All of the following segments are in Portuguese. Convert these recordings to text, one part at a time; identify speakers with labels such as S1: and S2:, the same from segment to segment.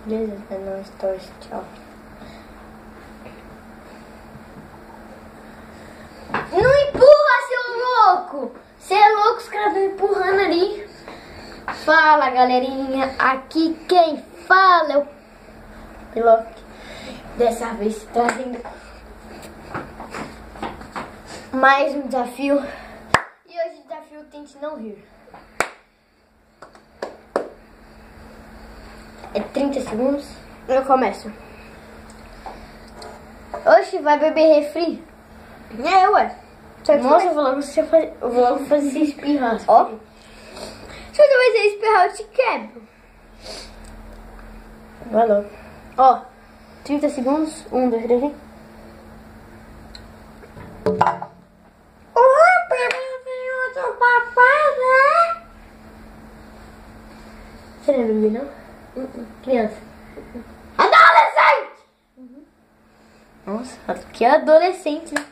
S1: Jesus, não estou, tchau. Não empurra, seu louco! Você é louco, os caras estão empurrando ali. Fala, galerinha. Aqui quem fala é o piloto. Dessa vez trazendo mais um desafio. E hoje o desafio Tente Não Rir. É 30 segundos. Eu começo. Oxe, vai beber refri?
S2: É, ué.
S1: Nossa, eu vou logo fazer você espirrar.
S2: Ó. Se você vai espirrar, eu te quebro.
S1: Vai logo. Ó, 30 segundos. 1, 2, 3, 4. Você lembra de mim, não? Criança.
S2: Adolescente!
S1: Nossa, que adolescente, né?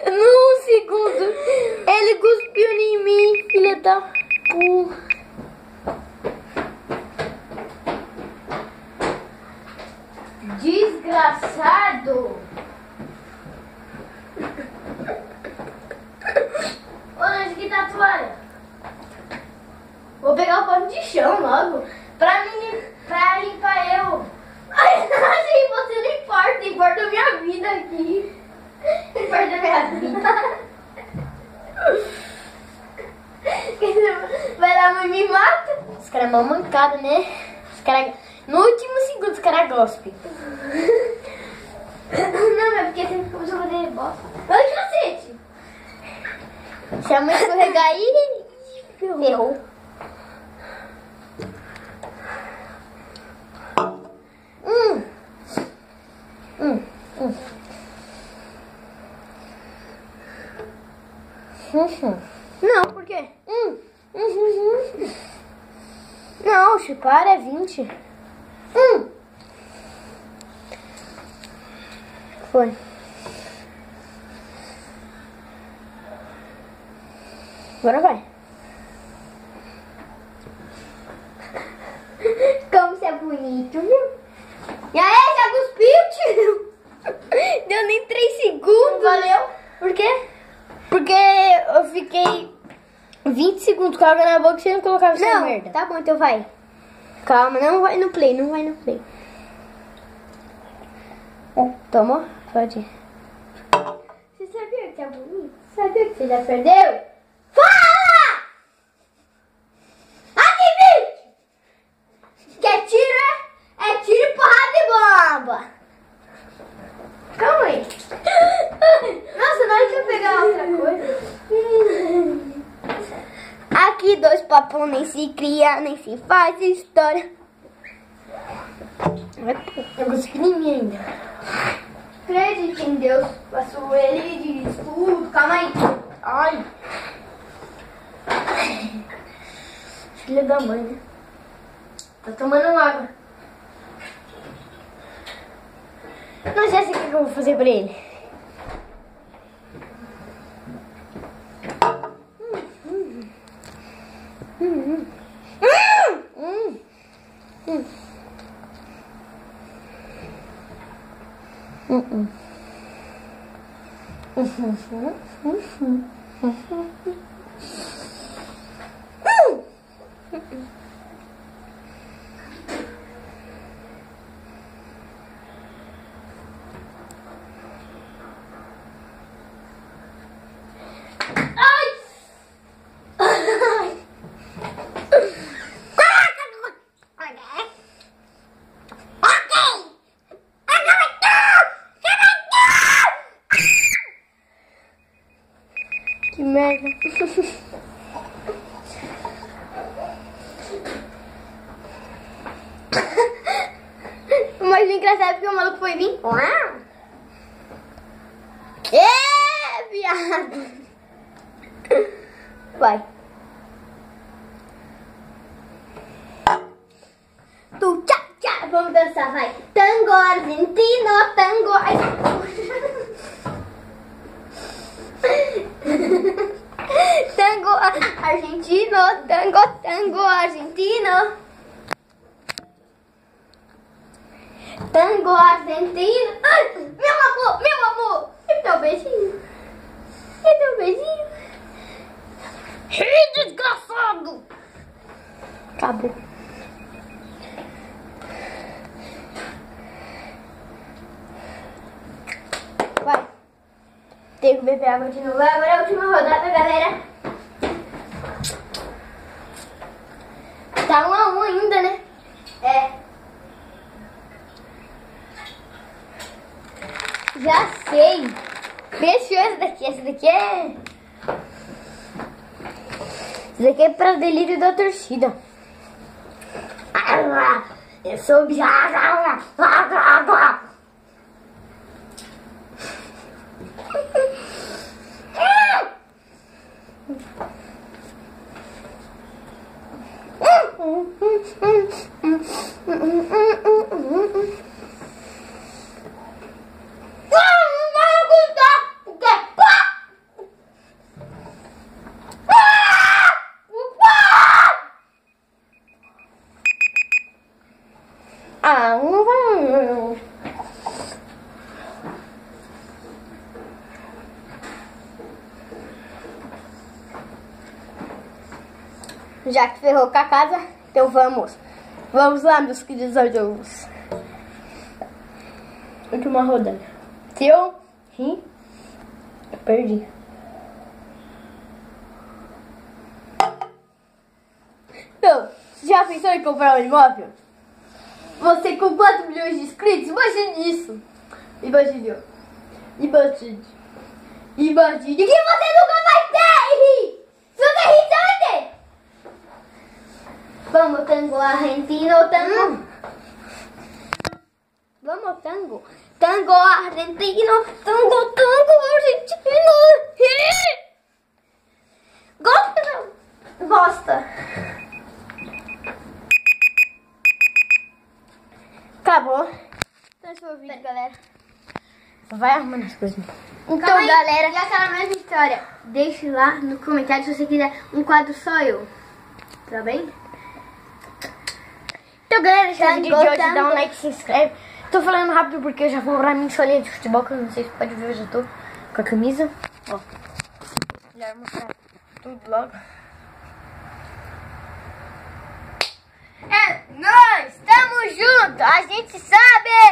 S1: Num segundo, ele cuspiu em mim, filha da porra.
S2: Desgraçado!
S1: Onde que tá a toalha? Vou pegar o pano de chão logo pra limpar eu. Ai, você não importa a minha vida aqui. Importa a minha vida. Vai lá, mãe, me mata. Os caras mal mancados, né? Os caras, no último segundo, os caras gospem. Não, é porque você começou a fazer bosta. Ai, cacete! Se a mãe escorregar aí, ferrou.
S2: Não, por quê?
S1: Não, chupar é 20. Foi. Agora vai.
S2: Como você é bonito, viu? E aí, já cuspiu, tio?
S1: Deu nem 3 segundos.
S2: Valeu?
S1: Por quê? Porque eu fiquei 20 segundos com a água na boca e você não colocava essa
S2: Não,
S1: merda.
S2: tá bom, então vai.
S1: Calma, não vai no play, não vai no play. Tomou? Pode ir.
S2: Você sabia que é bonito? Sabia que você já perdeu? Fala! Aqui, bicho! Quer tiro, é? É tiro, porrada e bomba!
S1: Calma aí.
S2: Nossa, na hora que eu pegar outra coisa.
S1: Aqui 2 papos nem se cria, nem se faz história. Eu consegui em mim ainda.
S2: Acredite em Deus, passou ele e diz tudo. Calma aí.
S1: Ai. Filha da mãe, né? Tá tomando água. Não sei o que eu vou fazer pra ele. Que merda.
S2: Mas o engraçado é porque o maluco foi vir. Viado!
S1: Vai.
S2: Tu tchá tchá Vamos dançar, vai. Tango argentino, tango... Tango argentino, tango argentino. Tango argentino. Ai, meu amor. E teu beijinho?
S1: Ih, desgraçado!
S2: Acabou. Vai. Tem que beber água de novo. Agora é a última rodada, galera. Tá 1 a 1 ainda, né? É. Já sei. Fechou essa daqui. Essa daqui é... Essa daqui é pra delírio da torcida. Eu sou o Já que ferrou com a casa, então vamos. Vamos lá, meus queridos amigos. Última rodada. Se eu rir, eu perdi. Então, você já pensou em comprar um imóvel? Você com 4 milhões de inscritos? Imagine isso. Imagine. Que você nunca vai ter! Se você rir, você vai ter! Vamos, tango argentino, tango. Vamos, tango. Tango argentino, tango argentino. Gosta? Gosta. Acabou. Então esse foi o vídeo, galera. Vai arrumando as coisas. Então, galera, e aquela mesma história. Deixe lá no comentário se você quiser um quadro só eu. Tá bem? Então, galera, esse vídeo de hoje, dá um like, se inscreve. Tô falando rápido porque eu já vou comprar minha solinha de futebol, que eu não sei se pode ver, eu já tô com a camisa. Ó, já vou mostrar tudo logo. É nóis, tamo junto, a gente sabe!